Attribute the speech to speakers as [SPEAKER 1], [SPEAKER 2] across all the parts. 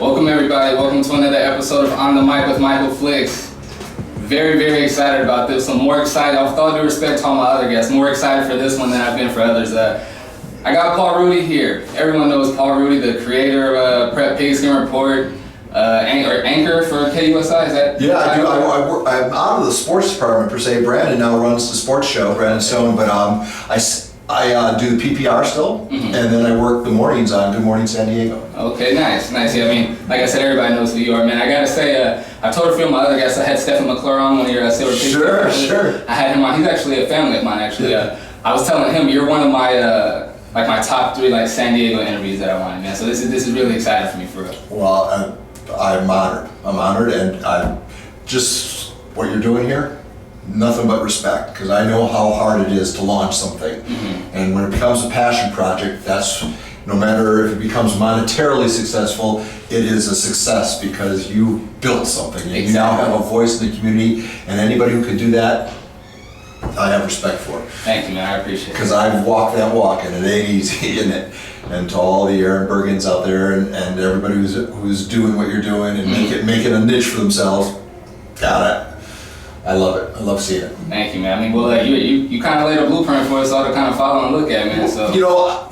[SPEAKER 1] Welcome everybody, welcome to another episode of On the Mic with Michael Flix. Very, very excited about this one. More excited, with all due respect to all my other guests, more excited for this one than I've been for others. I got Paul Rudy here. Everyone knows Paul Rudy, the creator of Prep Pigskin Report, anchor for KUSI, is that?
[SPEAKER 2] Yeah, I do. I'm out of the sports department per se. Brandon now runs the sports show, Brandon Stone, but I do the PPR still, and then I work the mornings on Good Morning San Diego.
[SPEAKER 1] Okay, nice. Yeah, I mean, like I said, everybody knows who you are, man. I gotta say, I told a few of my other guests, I had Stephen McClure on, one of your Silver Pigskin.
[SPEAKER 2] Sure.
[SPEAKER 1] I had him on. He's actually a family of mine, actually. I was telling him, you're one of my my top 3 San Diego interviews that I wanted, man. So this is really exciting for me, for real.
[SPEAKER 2] Well, I'm honored. I'm honored, and I'm just what you're doing here. Nothing but respect, because I know how hard it is to launch something. And when it becomes a passion project, that's, no matter if it becomes monetarily successful, it is a success because you built something. And you now have a voice in the community, and anybody who can do that, I have respect for.
[SPEAKER 1] Thank you, man. I appreciate it.
[SPEAKER 2] Because I've walked that walk, and it ain't easy, isn't it? And to all the Aaron Bergens out there, and everybody who's doing what you're doing and making a niche for themselves, got it. I love it. I love seeing it.
[SPEAKER 1] Thank you, man. I mean, well, you kind of laid a blueprint for us all to kind of follow and look at, man. So
[SPEAKER 2] you know,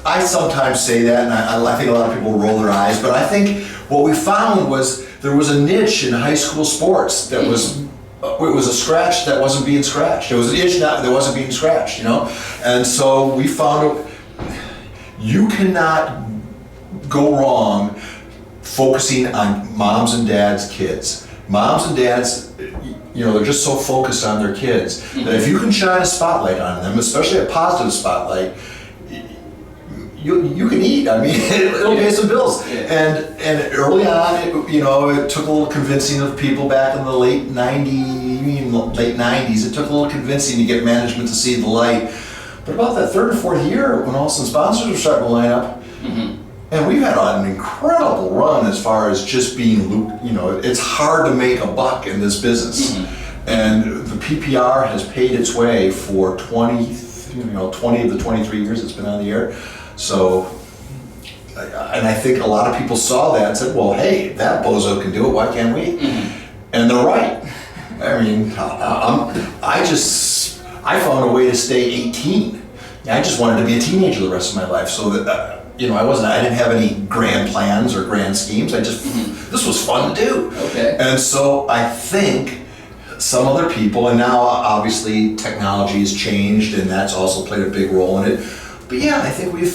[SPEAKER 2] I sometimes say that, and I think a lot of people roll their eyes. But I think what we found was there was a niche in high school sports that was it was a scratch that wasn't being scratched. It was an itch that wasn't being scratched. You know, and so we found you cannot go wrong focusing on moms and dads' kids. Moms and dads, you know, they're just so focused on their kids that if you can shine a spotlight on them, especially a positive spotlight, you can eat. I mean, it'll pay some bills. And early on, it took a little convincing of people back in the late 90s. It took a little convincing to get management to see the light. But about that 3rd or 4th year, when all of a sudden sponsors were starting to line up, and we've had an incredible run as far as just being, it's hard to make a buck in this business. And the PPR has paid its way for 20 of the 23 years it's been on the air. So, and I think a lot of people saw that and said, well, hey, that bozo can do it, why can't we? And they're right. I mean, I found a way to stay 18. I just wanted to be a teenager the rest of my life, so that, I didn't have any grand plans or grand schemes. This was fun to do.
[SPEAKER 1] Okay.
[SPEAKER 2] And so I think some other people, and now obviously technology has changed, and that's also played a big role in it. But yeah, I think we've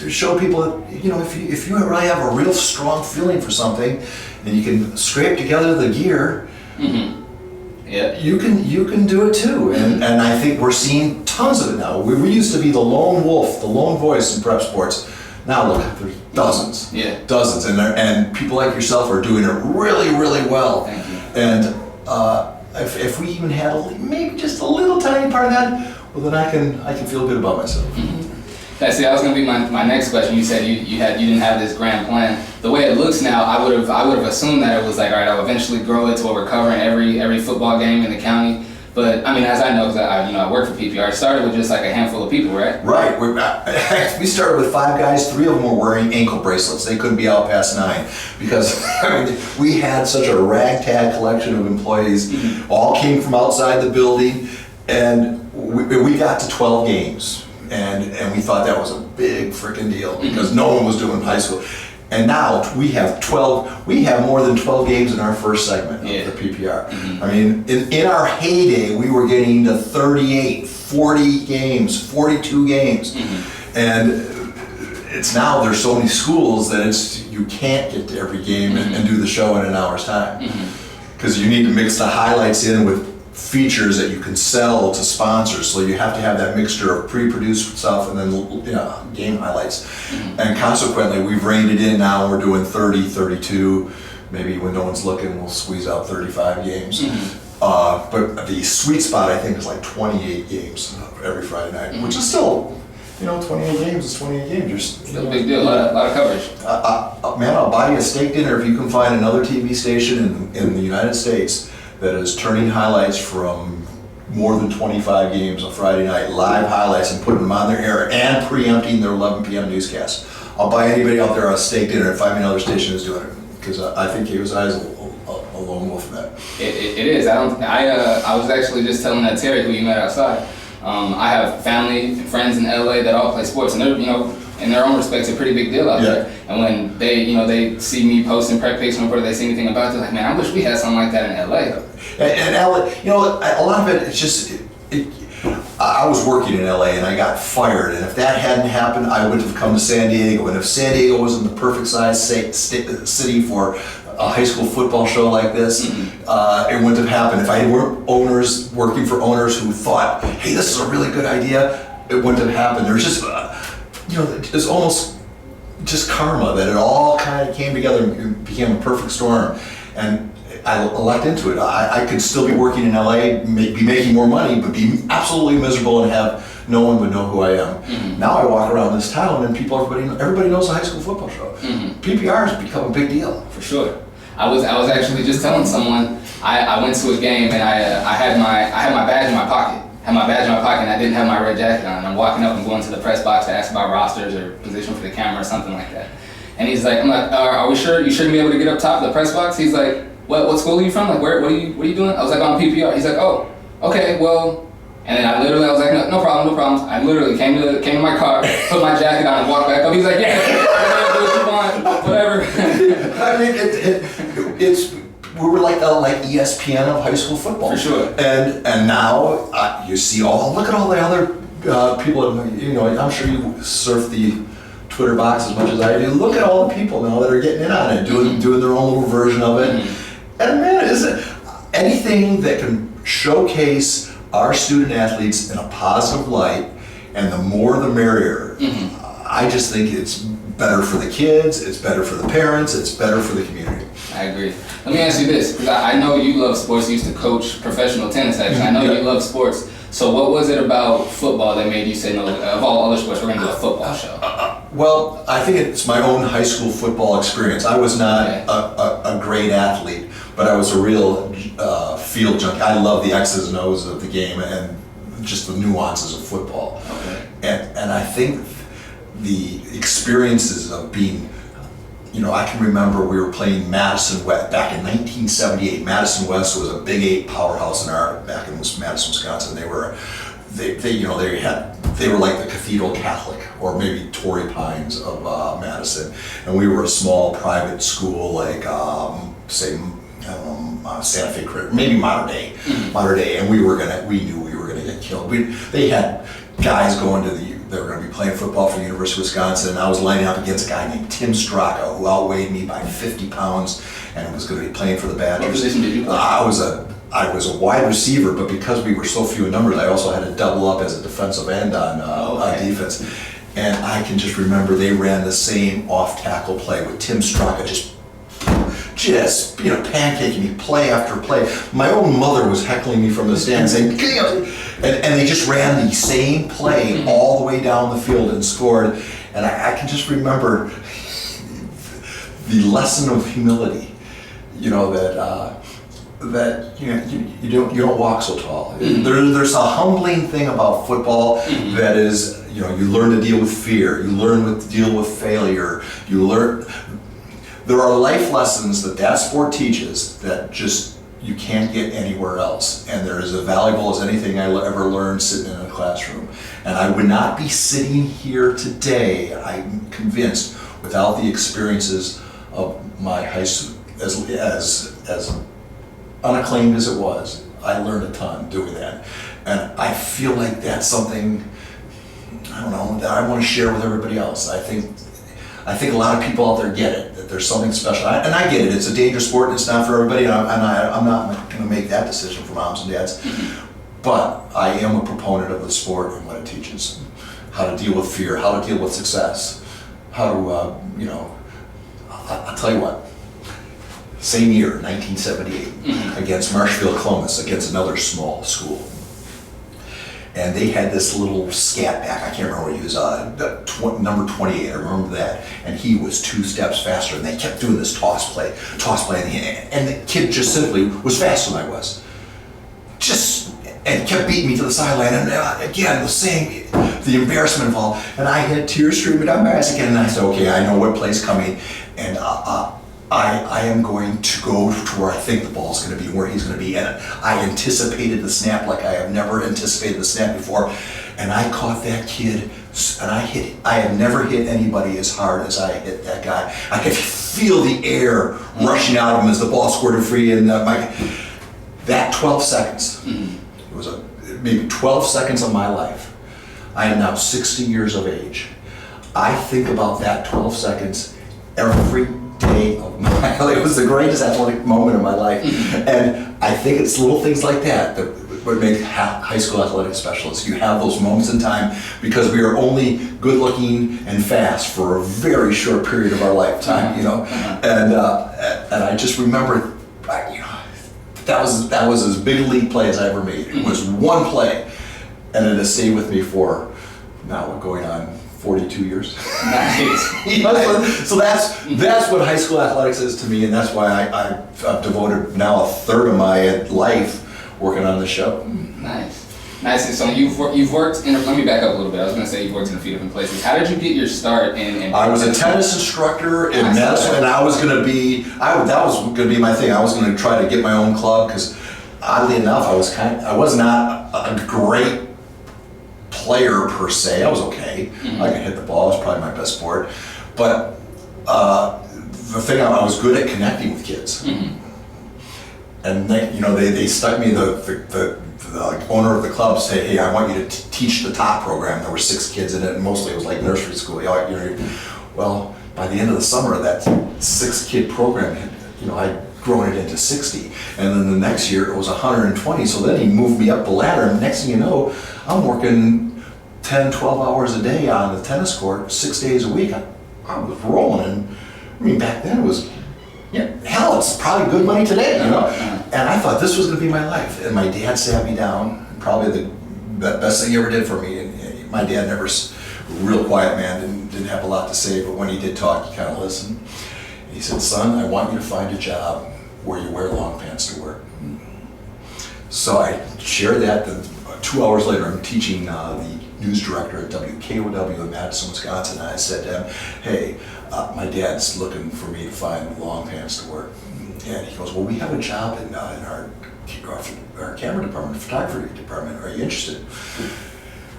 [SPEAKER 2] showed people that, if you really have a real strong feeling for something, and you can scrape together the gear, you can do it too. And I think we're seeing tons of it now. We used to be the lone wolf, the lone voice in prep sports. Now look, there's dozens, dozens, and people like yourself are doing it really, really well.
[SPEAKER 1] Thank you.
[SPEAKER 2] And if we even had maybe just a little tiny part of that, well, then I can feel good about myself.
[SPEAKER 1] See, that was gonna be my next question. You said you didn't have this grand plan. The way it looks now, I would have assumed that it was like, all right, I'll eventually grow it to where we're covering every football game in the county. But I mean, as I know, because I work for PPR, it started with just like a handful of people, right?
[SPEAKER 2] Right. We started with 5 guys. 3 of them were wearing ankle bracelets. They couldn't be out past 9 because we had such a ragtag collection of employees. All came from outside the building, and we got to 12 games, and we thought that was a big freaking deal because no one was doing high school. And now we have more than 12 games in our first segment of the PPR. I mean, in our heyday, we were getting to 38, 40 games, 42 games. And it's now, there's so many schools that you can't get to every game and do the show in an hour's time. Because you need to mix the highlights in with features that you can sell to sponsors, so you have to have that mixture of pre-produced stuff and then game highlights. And consequently, we've reined it in now, and we're doing 30, 32, maybe when no one's looking, we'll squeeze out 35 games. But the sweet spot, I think, is like 28 games every Friday night, which is still, 28 games is 28 games.
[SPEAKER 1] Still a big deal, a lot of coverage.
[SPEAKER 2] Man, I'll buy you a steak dinner if you can find another TV station in the United States that is turning highlights from more than 25 games on Friday night, live highlights, and putting them on their air and preempting their 11 p.m. newscast. I'll buy anybody out there a steak dinner and find me another station who's doing it, because I think KUSI is a lone wolf in that.
[SPEAKER 1] It is. I was actually just telling that Terry, who you met outside. I have family and friends in LA that all play sports, and they're, in their own respects, a pretty big deal out there. And when they see me posting prep pics or they see anything about it, they're like, man, I wish we had something like that in LA.
[SPEAKER 2] And LA, a lot of it, it's just, I was working in LA and I got fired, and if that hadn't happened, I would have come to San Diego, and if San Diego wasn't the perfect size city for a high school football show like this, it wouldn't have happened. If I weren't working for owners who thought, hey, this is a really good idea, it wouldn't have happened. There's just, it's almost just karma that it all kind of came together and became a perfect storm. And I lucked into it. I could still be working in LA, be making more money, but be absolutely miserable and have no one would know who I am. Now I walk around this town and everybody knows a high school football show. PPR has become a big deal.
[SPEAKER 1] For sure. I was actually just telling someone, I went to a game and I had my badge in my pocket. And I didn't have my red jacket on. And I'm walking up and going to the press box to ask about rosters or position for the camera or something like that. And he's like, I'm like, are we sure you shouldn't be able to get up top of the press box? He's like, what school are you from? Like, what are you doing? I was like, on PPR. He's like, oh, okay, well. And then I was like, no problem. I literally came to my car, put my jacket on, and walked back up. He's like, yeah, do what you want, whatever.
[SPEAKER 2] I mean, we were like ESPN of high school football.
[SPEAKER 1] For sure.
[SPEAKER 2] And now you see look at all the other people. I'm sure you surf the Twitter box as much as I do. Look at all the people now that are getting in on it, doing their own little version of it. And man, is it anything that can showcase our student athletes in a positive light, and the more the merrier. I just think it's better for the kids, it's better for the parents, it's better for the community.
[SPEAKER 1] I agree. Let me ask you this, because I know you love sports. You used to coach professional tennis, actually. I know you love sports. So what was it about football that made you say, no, of all other sports, we're going to do a football show?
[SPEAKER 2] Well, I think it's my own high school football experience. I was not a great athlete, but I was a real field junkie. I love the X's and O's of the game and just the nuances of football.
[SPEAKER 1] Okay.
[SPEAKER 2] And I think the experiences of being, I can remember we were playing Madison West back in 1978. Madison West was a Big 8 powerhouse back in Madison, Wisconsin. They were like the Cathedral Catholic, or maybe Torrey Pines of Madison, and we were a small private school like Santa Fe, maybe modern day, and we knew we were gonna get killed. They had guys they were going to be playing football for the University of Wisconsin, and I was lining up against a guy named Tim Straka, who outweighed me by 50 pounds, and was going to be playing for the Badgers.
[SPEAKER 1] What position did you play?
[SPEAKER 2] I was a wide receiver, but because we were so few in numbers, I also had to double up as a defensive end on defense. And I can just remember they ran the same off-tackle play with Tim Straka just pancaking me play after play. My own mother was heckling me from the stands saying, and they just ran the same play all the way down the field and scored. And I can just remember the lesson of humility, that you don't walk so tall. There's a humbling thing about football that is, you learn to deal with fear, you learn to deal with failure, there are life lessons that sport teaches that just you can't get anywhere else, and they're as valuable as anything I ever learned sitting in a classroom. And I would not be sitting here today, I'm convinced, without the experiences of my high school, as unacclaimed as it was. I learned a ton doing that, and I feel like that's something, I don't know, that I want to share with everybody else. I think a lot of people out there get it, that there's something special. And I get it, it's a dangerous sport and it's not for everybody, and I'm not going to make that decision for moms and dads. But I am a proponent of the sport and what it teaches. How to deal with fear, how to deal with success, how to, I'll tell you what, same year, 1978, against Marshfield Columbus, against another small school. And they had this little scat back, I can't remember what he was, number 28, I remember that. And he was 2 steps faster, and they kept doing this toss play, and the kid just simply was faster than I was. And kept beating me to the sideline, and again, the same, the embarrassment of all. And I had tears streaming down my eyes again, and I said, okay, I know what play's coming, and I am going to go to where I think the ball's going to be, where he's going to be. And I anticipated the snap like I have never anticipated the snap before. And I caught that kid, and I have never hit anybody as hard as I hit that guy. I could feel the air rushing out of him as the ball squirted free. And that 12 seconds, it was maybe 12 seconds of my life. I am now 60 years of age. I think about that 12 seconds every day of my life. It was the greatest athletic moment of my life. And I think it's little things like that what make high school athletic specialists. You have those moments in time because we are only good looking and fast for a very short period of our lifetime, you know. And I just remember, that was as big a league play as I ever made. It was one play, and it has stayed with me for now going on 42 years.
[SPEAKER 1] Nice.
[SPEAKER 2] So that's what high school athletics is to me, and that's why I've devoted now a third of my life working on the show.
[SPEAKER 1] Nice. So you've worked in, let me back up a little bit. I was going to say you've worked in a few different places. How did you get your start in
[SPEAKER 2] I was a tennis instructor in Madison, and I was going to be, that was going to be my thing. I was going to try to get my own club because oddly enough, I was not a great player per se. I was okay. I could hit the ball. It was probably my best sport. But the thing, I was good at connecting with kids. And they stuck me, the owner of the club said, hey, I want you to teach the top program. There were 6 kids in it, and mostly it was like nursery school. Well, by the end of the summer, that 6-kid program, I'd grown it into 60. And then the next year it was 120. So then he moved me up the ladder, and next thing you know, I'm working 10, 12 hours a day on the tennis court, 6 days a week. I was rolling, and back then it was, hell, it's probably good money today, And I thought this was going to be my life. And my dad sat me down, probably the best thing he ever did for me. And my dad never, real quiet man, didn't have a lot to say, but when he did talk, he kind of listened. And he said, son, I want you to find a job where you wear long pants to work. So I shared that. 2 hours later, I'm teaching the news director at WKOW in Madison, Wisconsin, and I said to him, hey, my dad's looking for me to find long pants to wear. And he goes, well, we have a job in our camera department, photography department. Are you interested?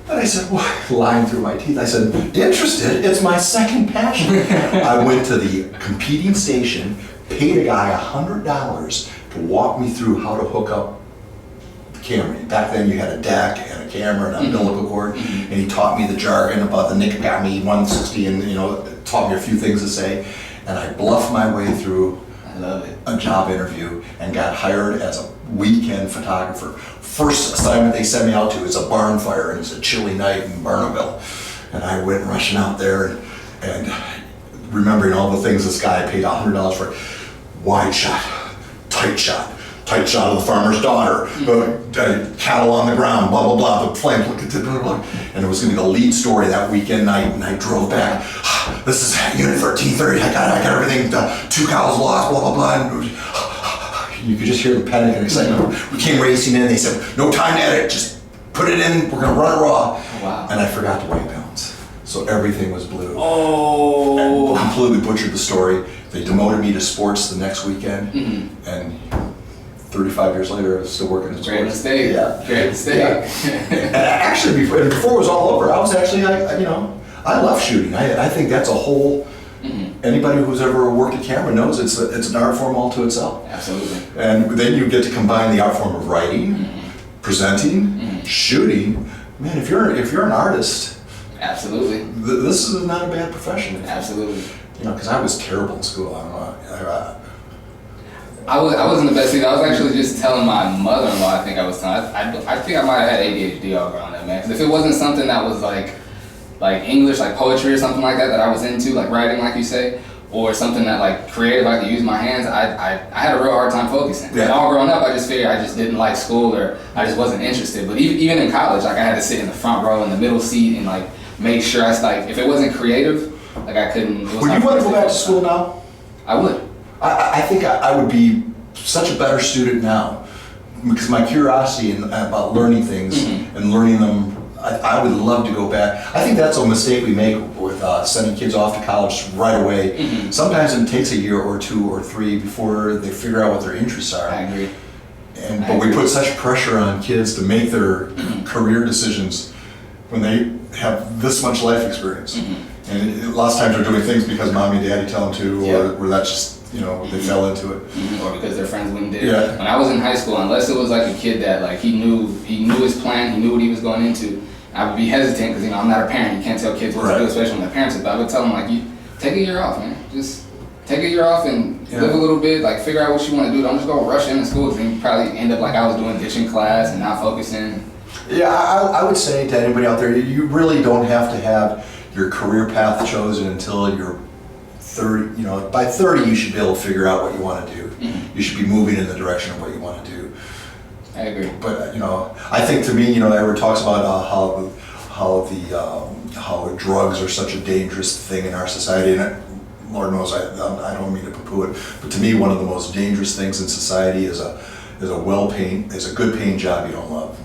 [SPEAKER 2] And I said, well, lying through my teeth, I said, interested? It's my second passion. I went to the competing station, paid a guy $100 to walk me through how to hook up the camera. Back then you had a deck and a camera and an umbilical cord, and he taught me the jargon about the Nikagami 160 and taught me a few things to say. And I bluffed my way through a job interview and got hired as a weekend photographer. First assignment they sent me out to is a barn fire, and it's a chilly night in Barnaville. And I went rushing out there and remembering all the things this guy paid $100 for. Wide shot, tight shot of the farmer's daughter, cattle on the ground, blah, blah, blah, the flame, and it was gonna be the lead story that weekend night, and I drove back. This is Unit 1330, I got everything, 2 cows lost, blah, blah, blah. And you could just hear the panic and excitement. We came racing in, they said, no time to edit, just put it in, we're gonna run it raw.
[SPEAKER 1] Wow.
[SPEAKER 2] And I forgot the white balance. So everything was blue.
[SPEAKER 1] Oh.
[SPEAKER 2] And completely butchered the story. They demoted me to sports the next weekend, and 35 years later, I was still working in sports.
[SPEAKER 1] Great mistake.
[SPEAKER 2] Yeah.
[SPEAKER 1] Great mistake.
[SPEAKER 2] Yeah. And actually, before it was all over, I was actually, I love shooting. I think that's a whole. Anybody who's ever worked a camera knows it's an art form all to itself.
[SPEAKER 1] Absolutely.
[SPEAKER 2] And then you get to combine the art form of writing, presenting, shooting. Man, if you're an artist,
[SPEAKER 1] absolutely,
[SPEAKER 2] this is not a bad profession.
[SPEAKER 1] Absolutely.
[SPEAKER 2] Because I was terrible in school. I don't know.
[SPEAKER 1] I wasn't the best either. I was actually just telling my mother-in-law, I think I was telling, I think I might have had ADHD all growing up, man. Because if it wasn't something that was like English, like poetry or something like that I was into, like writing, like you say, or something that like creative, I could use my hands, I had a real hard time focusing.
[SPEAKER 2] Yeah.
[SPEAKER 1] And all growing up, I just figured I just didn't like school, or I just wasn't interested. But even in college, like I had to sit in the front row in the middle seat and like make sure if it wasn't creative, like I couldn't.
[SPEAKER 2] Would you want to go back to school now?
[SPEAKER 1] I would.
[SPEAKER 2] I think I would be such a better student now, because my curiosity about learning things and learning them I would love to go back. I think that's a mistake we make with sending kids off to college right away.
[SPEAKER 1] Mm-hmm.
[SPEAKER 2] Sometimes it takes a year or 2 or 3 before they figure out what their interests are.
[SPEAKER 1] I agree.
[SPEAKER 2] But we put such pressure on kids to make their career decisions when they have this much life experience.
[SPEAKER 1] Mm-hmm.
[SPEAKER 2] And lots of times they're doing things because mommy and daddy tell them to, or that's just, they fell into it.
[SPEAKER 1] Mm-hmm. Or because their friends went and did.
[SPEAKER 2] Yeah.
[SPEAKER 1] When I was in high school, unless it was like a kid that like he knew his plan, he knew what he was going into, I would be hesitant because I'm not a parent. You can't tell kids what to do, especially when their parents are. But I would tell them like, you take a year off, man. Just take a year off and live a little bit. Like figure out what you want to do. Don't just go rush into school because then you probably end up like I was doing, ditching class and not focusing.
[SPEAKER 2] Yeah, I would say to anybody out there, you really don't have to have your career path chosen until you're 30. By 30 you should be able to figure out what you want to do.
[SPEAKER 1] Mm-hmm.
[SPEAKER 2] You should be moving in the direction of what you want to do.
[SPEAKER 1] I agree.
[SPEAKER 2] But I think to me, everyone talks about how drugs are such a dangerous thing in our society, and Lord knows I don't mean to poo-poo it, but to me one of the most dangerous things in society is a good paying job you don't love,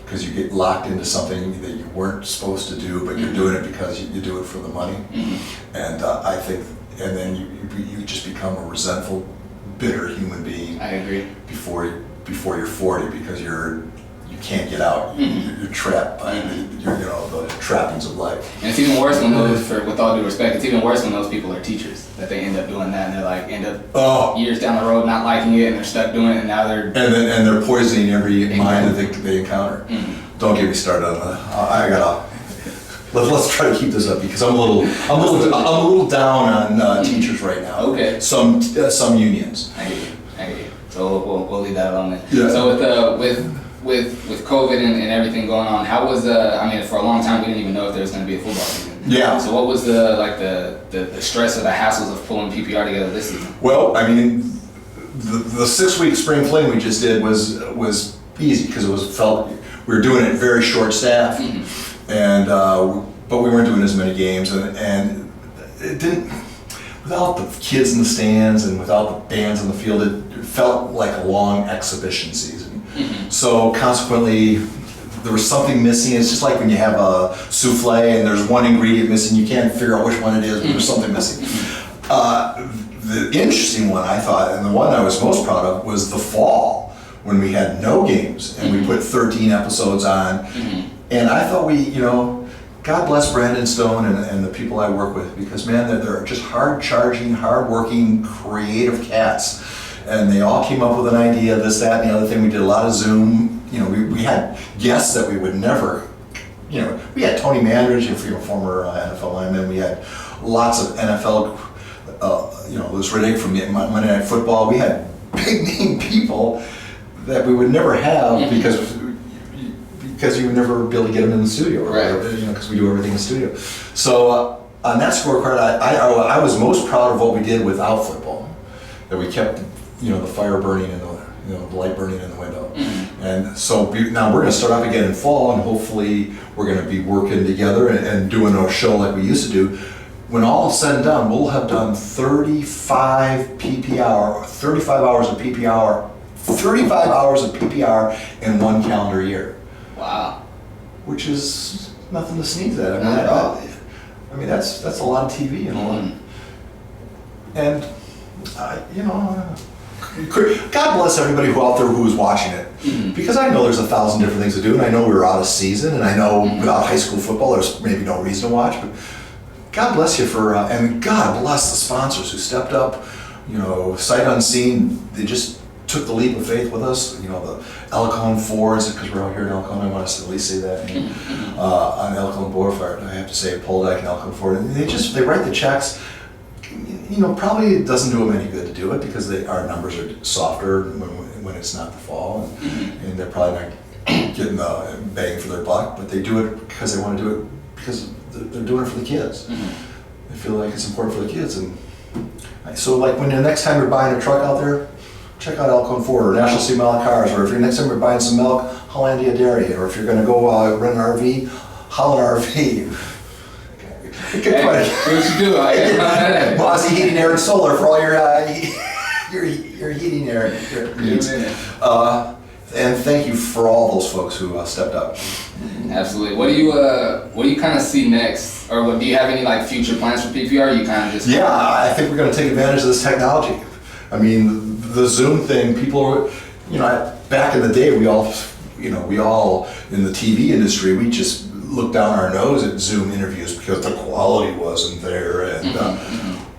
[SPEAKER 2] because you get locked into something that you weren't supposed to do, but you're doing it because you do it for the money, and I think, and then you just become a resentful, bitter human being.
[SPEAKER 1] I agree.
[SPEAKER 2] Before you're 40, because you can't get out. You're trapped by the trappings of life.
[SPEAKER 1] And it's even worse when those, with all due respect, it's even worse when those people are teachers, that they end up doing that and they're like end up years down the road not liking it and they're stuck doing it and now they're
[SPEAKER 2] and they're poisoning every mind that they encounter. Don't get me started on that. Let's try to keep this up because I'm a little down on teachers right now.
[SPEAKER 1] Okay.
[SPEAKER 2] Some unions.
[SPEAKER 1] I hear you. So we'll leave that alone then.
[SPEAKER 2] Yeah.
[SPEAKER 1] So with COVID and everything going on, how was for a long time we didn't even know if there was going to be a football season.
[SPEAKER 2] Yeah.
[SPEAKER 1] So what was the stress or the hassles of pulling PPR together this season?
[SPEAKER 2] Well, the 6-week spring fling we just did was easy because we were doing it very short staff, and but we weren't doing as many games, and it didn't. Without the kids in the stands and without the bands on the field, it felt like a long exhibition season. So consequently, there was something missing. It's just like when you have a souffle and there's one ingredient missing, you can't figure out which one it is, but there's something missing. The interesting one, I thought, and the one I was most proud of, was the fall, when we had no games and we put 13 episodes on. And I thought God bless Brandon Stone and the people I work with, because man, they're just hard-charging, hard-working, creative cats. And they all came up with an idea, this, that, and the other thing. We did a lot of Zoom. We had guests that we would never, we had Tony Mandridge, former NFL lineman. We had lots of NFL, it was Rudy from Monday Night Football. We had big-name people that we would never have because you would never be able to get them in the studio, right? Because we do everything in the studio. So on that scorecard, I was most proud of what we did without football. That we kept, the fire burning and the light burning in the window. And so now we're going to start up again in fall, and hopefully we're going to be working together and doing a show like we used to do. When all is said and done, we'll have done 35 hours of PPR in one calendar year.
[SPEAKER 1] Wow.
[SPEAKER 2] Which is nothing to sneeze at. That's a lot of TV and a lot. And God bless everybody out there who's watching it, because I know there's 1,000 different things to do, and I know we're out of season, and I know without high school football there's maybe no reason to watch. But God bless you and God bless the sponsors who stepped up. Sight unseen, they just took the leap of faith with us. The Elkhorn Fords, because we're out here in Elkhorn, I want to at least say that. On Elkhorn Boulevard, I have to say Poldyke and Elkhorn Ford. And they write the checks. Probably it doesn't do them any good to do it because our numbers are softer when it's not the fall, and they're probably not getting the bang for their buck. But they do it because they want to do it because they're doing it for the kids. They feel like it's important for the kids, and so like when the next time you're buying a truck out there, check out Elkhorn Ford or National City Mile Cars, or if you're next time you're buying some milk, Hollandia Dairy, or if you're going to go rent an RV, Holland RV.
[SPEAKER 1] What you do?
[SPEAKER 2] Mossy Heating, Air, and Solar for all your heating air. And thank you for all those folks who stepped up.
[SPEAKER 1] Absolutely. What do you kind of see next, or do you have any like future plans for PPR? Or you kind of just
[SPEAKER 2] I think we're going to take advantage of this technology. I mean, the Zoom thing. People, back in the day, we all in the TV industry, we just looked down our nose at Zoom interviews because the quality wasn't there, and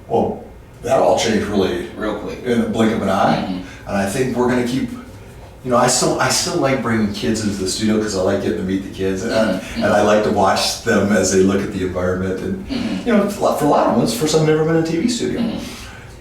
[SPEAKER 2] well, that all changed really
[SPEAKER 1] real quick
[SPEAKER 2] in the blink of an eye. And I think we're going to keep. I still like bringing kids into the studio because I like getting to meet the kids, and I like to watch them as they look at the environment. And for a lot of them, it's the first time I've ever been in a TV studio.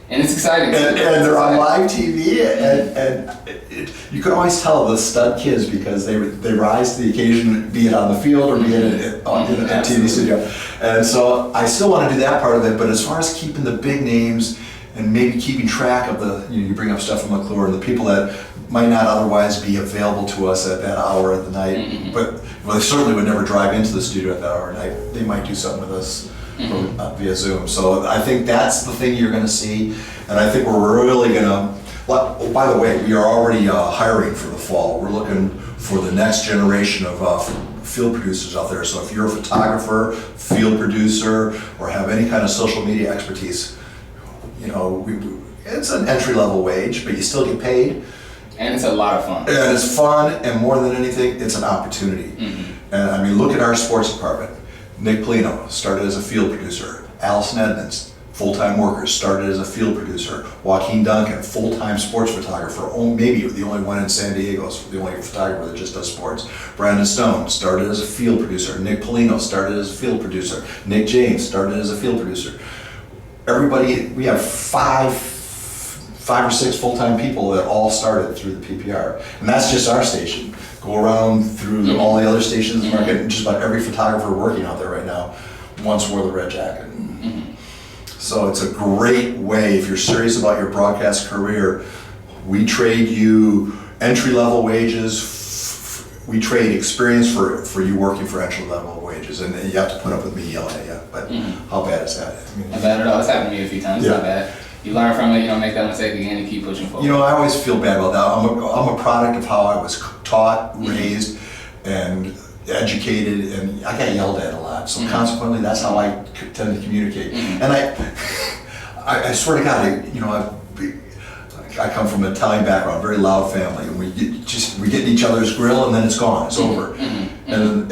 [SPEAKER 1] And it's exciting.
[SPEAKER 2] And they're on live TV, and you can always tell the stud kids because they rise to the occasion, be it on the field or be it in a TV studio. And so I still want to do that part of it, but as far as keeping the big names and maybe keeping track of the, you bring up stuff from McClure, the people that might not otherwise be available to us at that hour of the night, but they certainly would never drive into the studio at that hour of the night. They might do something with us via Zoom. So I think that's the thing you're going to see, and I think we're really going to. Well, by the way, we are already hiring for the fall. We're looking for the next generation of field producers out there. So if you're a photographer, field producer, or have any kind of social media expertise, it's an entry-level wage, but you still get paid.
[SPEAKER 1] And it's a lot of fun.
[SPEAKER 2] And it's fun, and more than anything, it's an opportunity. And I mean, look at our sports department. Nick Polino started as a field producer. Allison Edmonds, full-time worker, started as a field producer. Joaquin Duncan, full-time sports photographer, maybe the only one in San Diego, the only photographer that just does sports. Brandon Stone started as a field producer. Nick Polino started as a field producer. Nick James started as a field producer. Everybody, we have five or six full-time people that all started through the PPR. And that's just our station. Go around through all the other stations in the market, and just about every photographer working out there right now once wore the red jacket. So it's a great way, if you're serious about your broadcast career, we trade you entry-level wages, we trade experience for you working for entry-level wages, and you have to put up with me yelling at you, but how bad is that?
[SPEAKER 1] Not bad at all. It's happened to me a few times. It's not bad. You learn from it, you don't make that mistake again, and keep pushing forward.
[SPEAKER 2] I always feel bad about that. I'm a product of how I was taught, raised, and educated, and I got yelled at a lot. So consequently, that's how I tend to communicate. And I swear to God, I come from an Italian background, very loud family, and we get in each other's grill, and then it's gone, it's over. And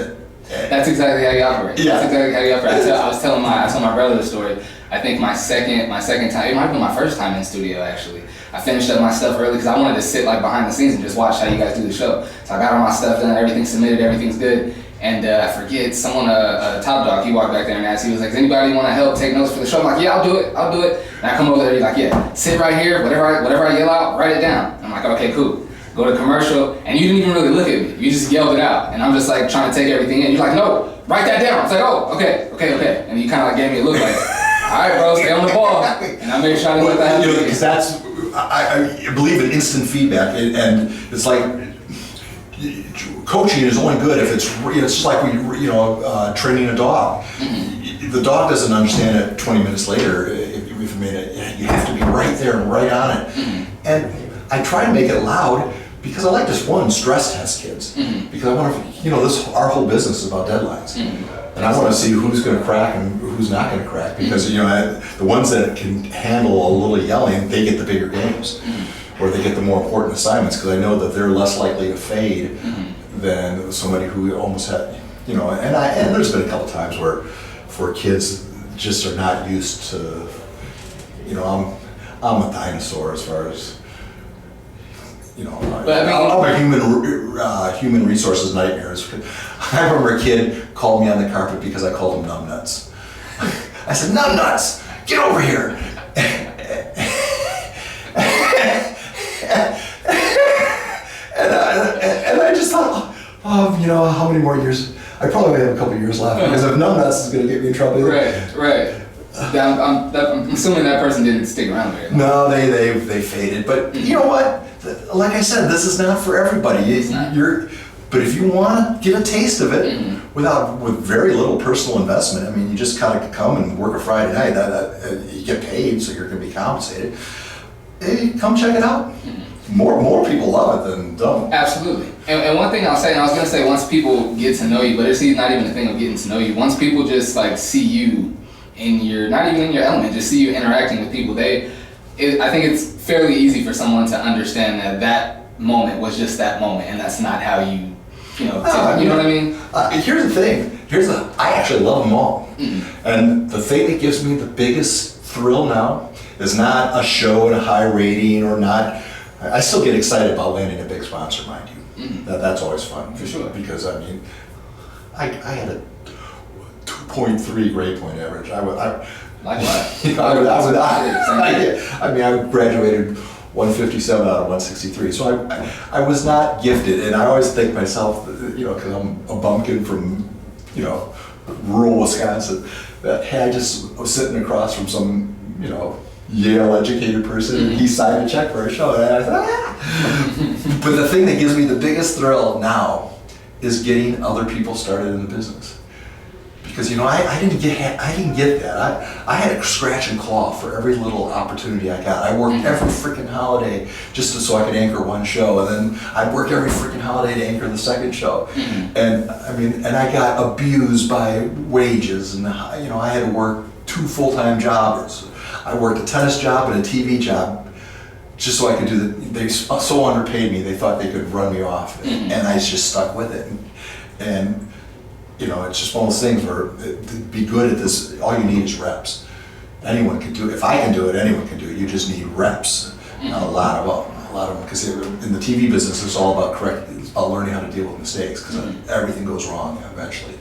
[SPEAKER 1] that's exactly how you operate.
[SPEAKER 2] Yeah.
[SPEAKER 1] That's exactly how you operate. I told my brother the story. I think my second time, it might have been my first time in studio actually. I finished up my stuff early because I wanted to sit like behind the scenes and just watch how you guys do the show. So I got all my stuff done, everything's submitted, everything's good. And I forget, someone, Top Dog, he walked back there and asked, he was like, does anybody want to help take notes for the show? I'm like, yeah, I'll do it. And I come over there, he's like, yeah, sit right here, whatever I yell out, write it down. I'm like, okay, cool. Go to commercial, and you didn't even really look at me. You just yelled it out. And I'm just like trying to take everything in. You're like, no, write that down. I was like, oh, okay. And you kind of like gave me a look like, all right, bro, stay on the ball. And I made sure I didn't let that happen.
[SPEAKER 2] Because that's, I believe in instant feedback, and it's like, coaching is only good if it's just like training a dog. The dog doesn't understand it 20 minutes later if you made it. You have to be right there and right on it. And I try to make it loud because I like to stress test kids, because I want to, our whole business is about deadlines. And I want to see who's going to crack and who's not going to crack, because the ones that can handle a little yelling, they get the bigger games, or they get the more important assignments, because I know that they're less likely to fade than somebody who almost had, and there's been a couple times where kids just are not used to, I'm a dinosaur as far as, I'm a human resources nightmare. I remember a kid called me on the carpet because I called him numbnuts. I said, numbnuts, get over here. And I just thought, how many more years? I probably have a couple years left, because if numbnuts is going to get me in trouble.
[SPEAKER 1] Right. I'm assuming that person didn't stick around very long.
[SPEAKER 2] No, they faded. But you know what? Like I said, this is not for everybody. But if you want to get a taste of it with very little personal investment, I mean, you just kind of come and work a Friday night. You get paid, so you're going to be compensated. Hey, come check it out. more people love it than don't.
[SPEAKER 1] Absolutely. And one thing I'll say, and I was gonna say once people get to know you, but it's not even a thing of getting to know you. Once people just like see you in your, not even in your element, just see you interacting with people, I think it's fairly easy for someone to understand that that moment was just that moment, and that's not how you know what I mean?
[SPEAKER 2] Here's the thing. I actually love them all.
[SPEAKER 1] Mm-hmm.
[SPEAKER 2] And the thing that gives me the biggest thrill now is not a show and a high rating or not. I still get excited about landing a big sponsor, mind you.
[SPEAKER 1] Mm-hmm.
[SPEAKER 2] That's always fun.
[SPEAKER 1] For sure.
[SPEAKER 2] Because I mean, I had a 2.3 grade point average. I graduated 157 out of 163. So I was not gifted, and I always think myself, because I'm a bumpkin from, rural Wisconsin, that hey, I just was sitting across from some, Yale educated person, and he signed a check for a show, and I thought, But the thing that gives me the biggest thrill now is getting other people started in the business. Because I didn't get that. I had to scratch and claw for every little opportunity I got. I worked every freaking holiday just so I could anchor one show, and then I'd work every freaking holiday to anchor the second show. And I got abused by wages, and I had to work 2 full-time jobs. I worked a tennis job and a TV job just so I could do they so underpaid me, they thought they could run me off, and I just stuck with it. And it's just one of those things where to be good at this, all you need is reps. Anyone can do it. If I can do it, anyone can do it. You just need reps. A lot of them, because in the TV business, it's all about it's about learning how to deal with mistakes, because everything goes wrong eventually.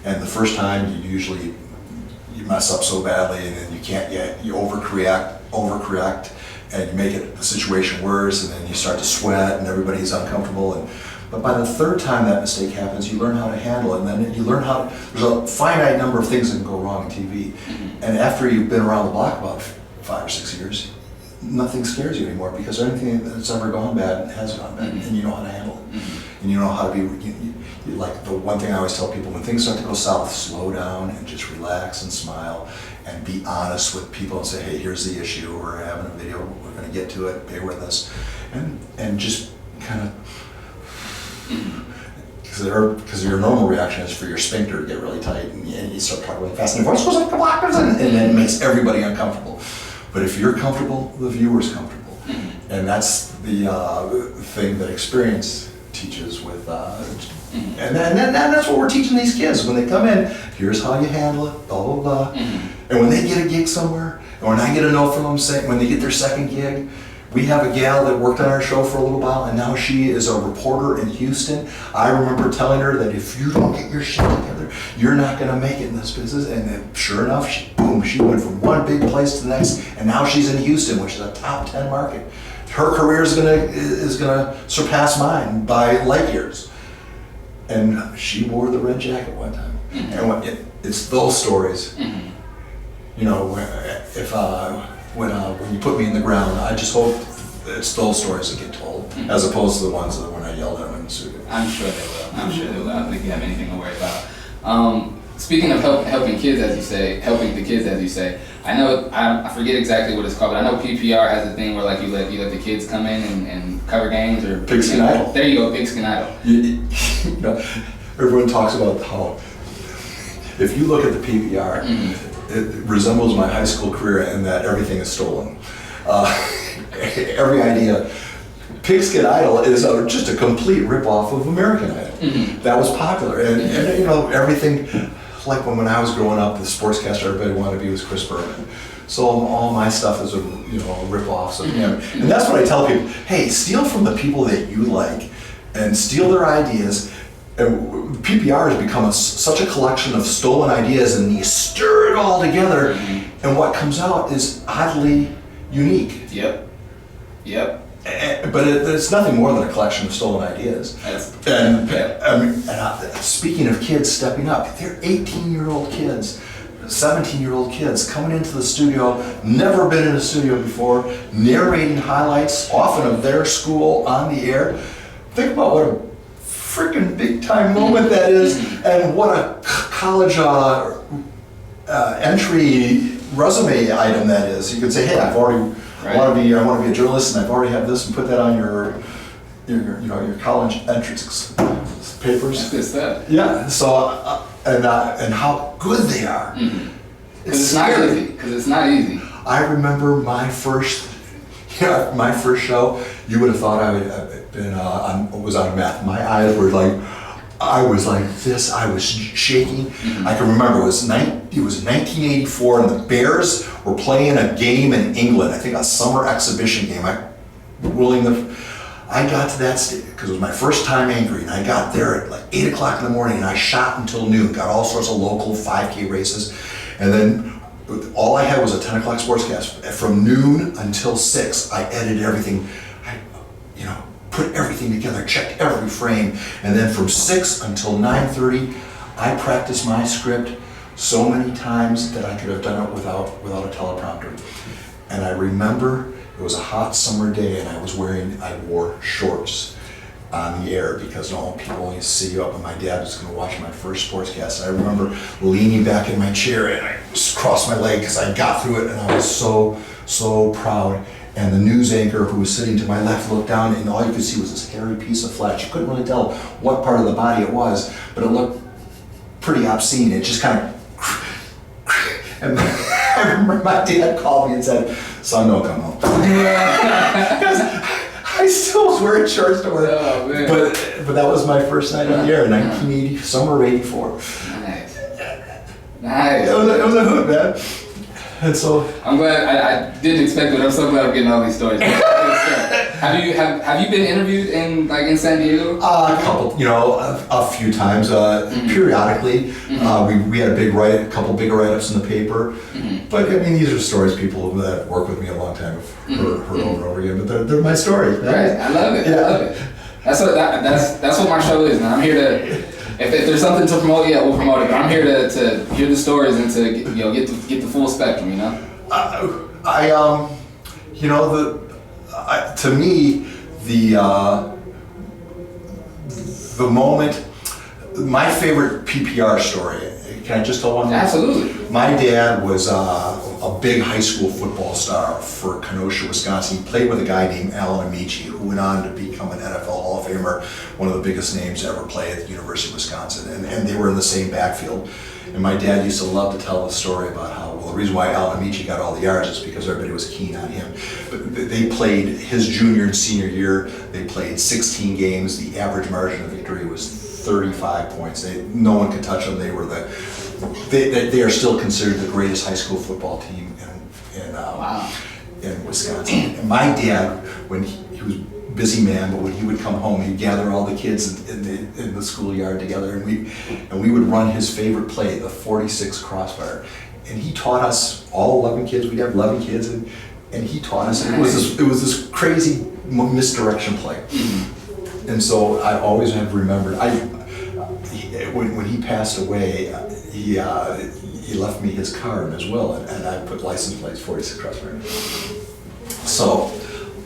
[SPEAKER 2] And the first time, you mess up so badly, and then you overcorrect, and you make the situation worse, and then you start to sweat, and everybody's uncomfortable. But by the third time that mistake happens, you learn how to handle it, and then you learn there's a finite number of things that can go wrong in TV. And after you've been around the block about 5 or 6 years, nothing scares you anymore, because anything that's ever gone bad has gone bad, and you know how to handle it. And you know how to be, like the one thing I always tell people, when things start to go south, slow down and just relax and smile and be honest with people and say, hey, here's the issue, we're having a video, we're gonna get to it, bear with us. And just kind of, because your normal reaction is for your sphincter to get really tight, and you start talking really fast, and your voice goes like blockers, and then it makes everybody uncomfortable. But if you're comfortable, the viewer's comfortable, and that's the thing that experience teaches with, and that's what we're teaching these kids when they come in. Here's how you handle it, blah blah blah, and when they get a gig somewhere, or when I get a note from them saying when they get their second gig. We have a gal that worked on our show for a little while, and now she is a reporter in Houston. I remember telling her that if you don't get your shit together, you're not going to make it in this business. And then, sure enough, she went from one big place to the next, and now she's in Houston, which is a top 10 market. Her career is gonna surpass mine by light years. And she wore the red jacket one time. And it's those stories. When you put me in the ground, I just hope it's those stories that get told, as opposed to the ones that when I yelled at them in the studio.
[SPEAKER 1] I'm sure they will. I don't think you have anything to worry about. Speaking of helping the kids, as you say, I know, I forget exactly what it's called, but I know PPR has a thing where like you let the kids come in and cover games, or
[SPEAKER 2] Pigskin Idol.
[SPEAKER 1] There you go, Pigskin Idol.
[SPEAKER 2] Everyone talks about how, if you look at the PPR, it resembles my high school career in that everything is stolen. Every idea. Pigskin Idol is just a complete rip-off of American Idol. That was popular, and everything, like when I was growing up, the sportscaster everybody wanted to be was Chris Berman. So all my stuff is a rip-offs of him, and that's what I tell people. Hey, steal from the people that you like, and steal their ideas. And PPR has become such a collection of stolen ideas, and you stir it all together, and what comes out is oddly unique.
[SPEAKER 1] Yep.
[SPEAKER 2] But it's nothing more than a collection of stolen ideas. Speaking of kids stepping up, they're 18-year-old kids, 17-year-old kids coming into the studio, never been in a studio before, narrating highlights, often of their school on the air. Think about what a freaking big time moment that is, and what a college entry resume item that is. You could say, hey, I've already I want to be a journalist, and I've already had this, and put that on your college entrance papers.
[SPEAKER 1] That's good stuff.
[SPEAKER 2] Yeah. So and how good they are.
[SPEAKER 1] Because it's not easy. Because it's not easy.
[SPEAKER 2] I remember my first show. You would have thought I would have been was on meth. My eyes were like, I was like this. I was shaking. I can remember it was 1984, and the Bears were playing a game in England. I think a summer exhibition game. I got to that stage because it was my first time anchoring. And I got there at like 8 o'clock in the morning, and I shot until noon. Got all sorts of local 5K races, and then all I had was a 10 o'clock sportscast. From noon until 6, I edited everything. I put everything together, checked every frame, and then from 6 until 9:30, I practiced my script so many times that I could have done it without a teleprompter. And I remember it was a hot summer day, and I wore shorts on the air because people only see you up, and my dad was going to watch my first sportscast. And I remember leaning back in my chair, and I just crossed my leg because I got through it, and I was so proud. And the news anchor who was sitting to my left looked down, and all you could see was this hairy piece of flesh. You couldn't really tell what part of the body it was, but it looked pretty obscene. It just kind of, and I remember my dad called me and said, "Son, don't come home." Because I still was wearing shorts to work.
[SPEAKER 1] Oh, man.
[SPEAKER 2] But that was my first night on the air in 1980, summer of '84.
[SPEAKER 1] Nice.
[SPEAKER 2] It was a hood, man. And so
[SPEAKER 1] I'm glad. I didn't expect it. I'm so glad I'm getting all these stories. Have you been interviewed in San Diego?
[SPEAKER 2] A couple, a few times, periodically. We had a couple big write-ups in the paper. But I mean, these are stories people that work with me a long time have heard over and over again. But they're my stories.
[SPEAKER 1] Right. I love it.
[SPEAKER 2] Yeah.
[SPEAKER 1] I love it. That's what my show is, man. I'm here to. If there's something to promote, we'll promote it. But I'm here to hear the stories and to get the full spectrum,
[SPEAKER 2] To me, the moment, my favorite PPR story. Can I just tell one?
[SPEAKER 1] Absolutely.
[SPEAKER 2] My dad was a big high school football star for Kenosha, Wisconsin. He played with a guy named Alan Amici, who went on to become an NFL Hall of Famer, one of the biggest names to ever play at the University of Wisconsin. And they were in the same backfield. And my dad used to love to tell the story about how, the reason why Alan Amici got all the yards is because everybody was keen on him. But they played his junior and senior year, they played 16 games. The average margin of victory was 35 points. No one could touch them. They are still considered the greatest high school football team in Wisconsin. And my dad, when he was a busy man, but when he would come home, he'd gather all the kids in the schoolyard together, and we would run his favorite play, the 46 crossfire. And he taught us, all 11 kids. We'd have 11 kids, and he taught us. And it was this crazy misdirection play. And so I always have remembered. When he passed away, he left me his car in his will, and I put license plates 46 crossfire. So,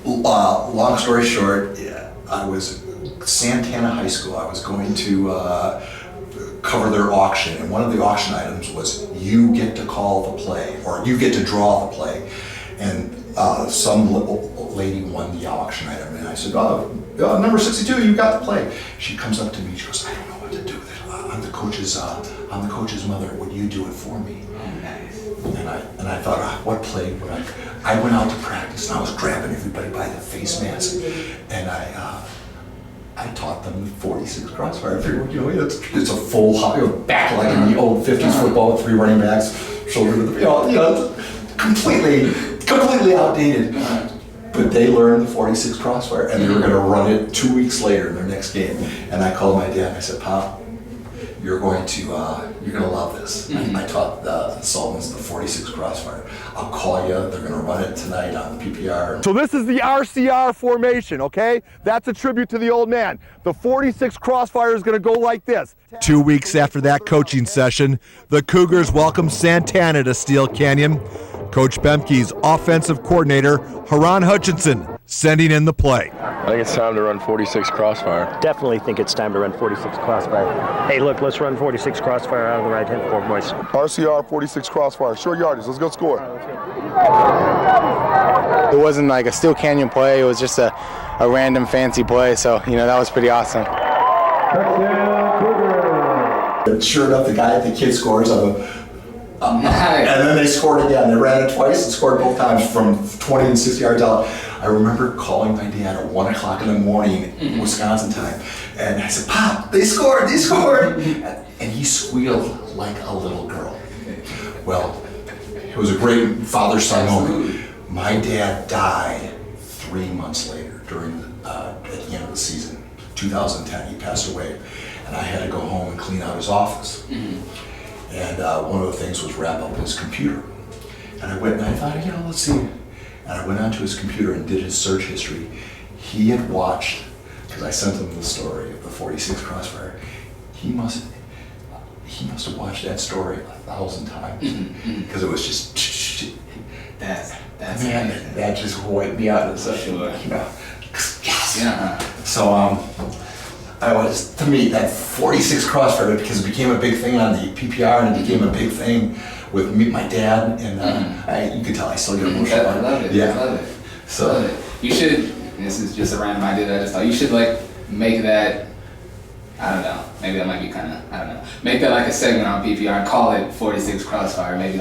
[SPEAKER 2] long story short, I was Santana High School. I was going to cover their auction, and one of the auction items was you get to call the play, or you get to draw the play, and some lady won the auction item, and I said, number 62, you got the play. She comes up to me, she goes, I don't know what to do with it. I'm the coach's mother. Would you do it for me?
[SPEAKER 1] Oh, nice.
[SPEAKER 2] And I thought, what play would I? I went out to practice, and I was grabbing everybody by the face mask, and I taught them the 46 crossfire. I figured, it's a full back like in the old 50s football with 3 running backs, shoulder to the, completely outdated. But they learned the 46 crossfire, and they were going to run it 2 weeks later in their next game. And I called my dad and I said, Pop, you're going to love this. I taught the Sultans the 46 crossfire. I'll call you. They're going to run it tonight on the PPR.
[SPEAKER 3] So this is the RCR formation, okay? That's a tribute to the old man. The 46 crossfire is going to go like this.
[SPEAKER 4] 2 weeks after that coaching session, the Cougars welcomed Santana to Steel Canyon. Coach Bemke's offensive coordinator, Haran Hutchinson, sending in the play.
[SPEAKER 5] I think it's time to run 46 crossfire.
[SPEAKER 6] Definitely think it's time to run 46 crossfire. Hey, look, let's run 46 crossfire out of the right hip for boys.
[SPEAKER 7] RCR 46 crossfire, short yardage. Let's go score. It wasn't like a Steel Canyon play. It was just a random fancy play. So, that was pretty awesome.
[SPEAKER 2] And sure enough, the kid scores on
[SPEAKER 1] Nice.
[SPEAKER 2] and then they scored again. They ran it twice and scored both times from 20 and 60 yards out. I remember calling my dad at 1 o'clock in the morning, Wisconsin time, and I said, "Pop, they scored! And he squealed like a little girl. Well, it was a great father-son moment. My dad died 3 months later at the end of the season, 2010. He passed away, and I had to go home and clean out his office. And one of the things was wrap up his computer. And I went and I thought, let's see. And I went onto his computer and did his search history. He had watched, because I sent him the story of the 46 Crossfire. He must have watched that story 1,000 times, because it was just.
[SPEAKER 1] That's
[SPEAKER 2] man,
[SPEAKER 1] amazing.
[SPEAKER 2] that just wiped me out.
[SPEAKER 1] Sure.
[SPEAKER 2] Yes.
[SPEAKER 1] Yeah.
[SPEAKER 2] So to me, that 46 Crossfire, because it became a big thing on the PPR, and it became a big thing with me, my dad, and you could tell I still get emotional.
[SPEAKER 1] I love it.
[SPEAKER 2] Yeah.
[SPEAKER 1] I love it.
[SPEAKER 2] So
[SPEAKER 1] Love it. You should. This is just a random idea that I just thought. You should make that. I don't know. Maybe that might be kind of. I don't know. Make that like a segment on PPR and call it 46 Crossfire. Maybe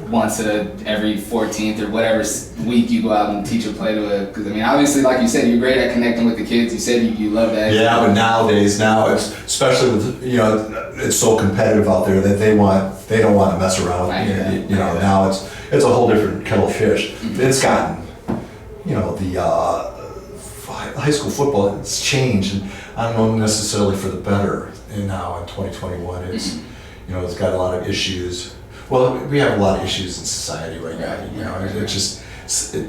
[SPEAKER 1] once every 14th or whatever week you go out and teach a play to because obviously, like you said, you're great at connecting with the kids. You said you love that.
[SPEAKER 2] yeah, but nowadays, it's especially with it's so competitive out there that they don't want to mess around with now it's a whole different kettle of fish. It's gotten the high school football, it's changed, and I don't know necessarily for the better. And now in 2021, it's it's got a lot of issues. Well, we have a lot of issues in society right now. It's just it's the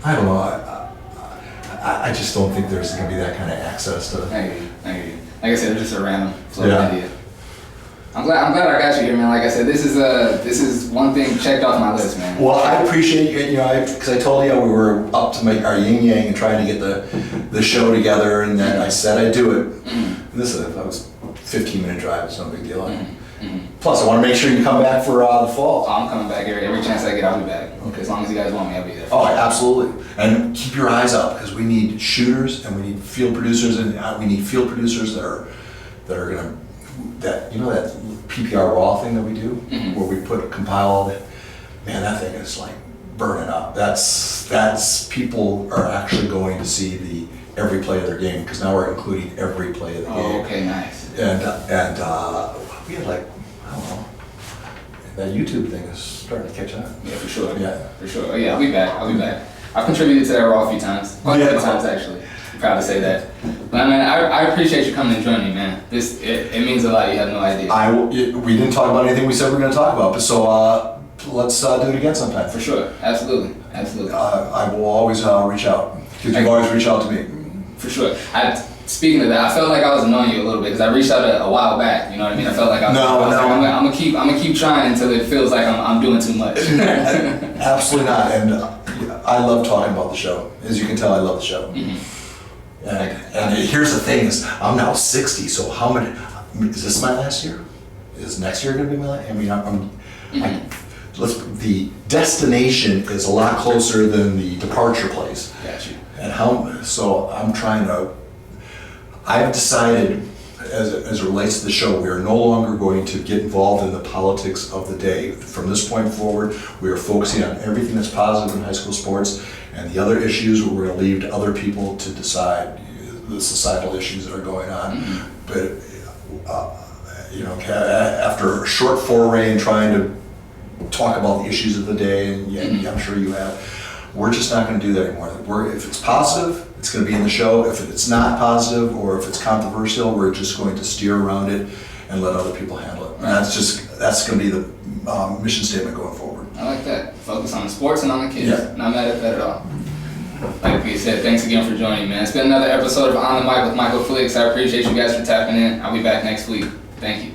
[SPEAKER 2] I don't know. I just don't think there's going to be that kind of access to.
[SPEAKER 1] I agree. Like I said, it's just a random floating idea. I'm glad I got you here, man. Like I said, this is one thing checked off my list, man.
[SPEAKER 2] Well, I appreciate you. Because I told you we were up to make our yin yang and trying to get the show together, and then I said I'd do it. And that was a 15-minute drive. It's no big deal. Plus, I want to make sure you come back for the fall.
[SPEAKER 1] Oh, I'm coming back every chance I get. I'll be back.
[SPEAKER 2] Okay.
[SPEAKER 1] As long as you guys want me, I'll be there.
[SPEAKER 2] Oh, absolutely. And keep your eyes up, because we need shooters and we need field producers, and we need field producers that are gonna that PPR raw thing that we do, where we compile all that. Man, that thing is like burning up. That's people are actually going to see every play of their game, because now we're including every play of the game.
[SPEAKER 1] Oh, okay, nice.
[SPEAKER 2] And we had I don't know. That YouTube thing is starting to catch on.
[SPEAKER 1] Yeah, for sure.
[SPEAKER 2] Yeah.
[SPEAKER 1] For sure. Oh, yeah, I'll be back. I've contributed to that raw a few times. Quite a few times, actually. I'm proud to say that. But, man, I appreciate you coming and joining me, man. It means a lot. You have no idea.
[SPEAKER 2] We didn't talk about anything we said we were going to talk about, but so let's do it again sometime.
[SPEAKER 1] For sure. Absolutely. Absolutely.
[SPEAKER 2] I will always reach out, because you always reach out to me.
[SPEAKER 1] For sure. Speaking of that, I felt like I was annoying you a little bit, because I reached out a while back. You know what I mean? I felt like I was. I'm gonna keep trying until it feels like I'm doing too much.
[SPEAKER 2] Absolutely not. And I love talking about the show. As you can tell, I love the show. And here's the thing: is I'm now 60. So how many? Is this my last year? Is next year gonna be my last? The destination is a lot closer than the departure place.
[SPEAKER 1] Got you.
[SPEAKER 2] And so I'm trying to. I've decided, as it relates to the show, we are no longer going to get involved in the politics of the day. From this point forward, we are focusing on everything that's positive in high school sports, and the other issues we're going to leave to other people to decide, the societal issues that are going on. But after a short foray in trying to talk about the issues of the day, and I'm sure you have, we're just not going to do that anymore. If it's positive, it's going to be in the show. If it's not positive, or if it's controversial, we're just going to steer around it and let other people handle it. And that's going to be the mission statement going forward.
[SPEAKER 1] I like that. Focus on the sports and on the kids.
[SPEAKER 2] Yeah.
[SPEAKER 1] Not mad at that at all. Like we said, thanks again for joining, man. It's been another episode of On the Mic with Michael Flix. I appreciate you guys for tapping in. I'll be back next week. Thank you.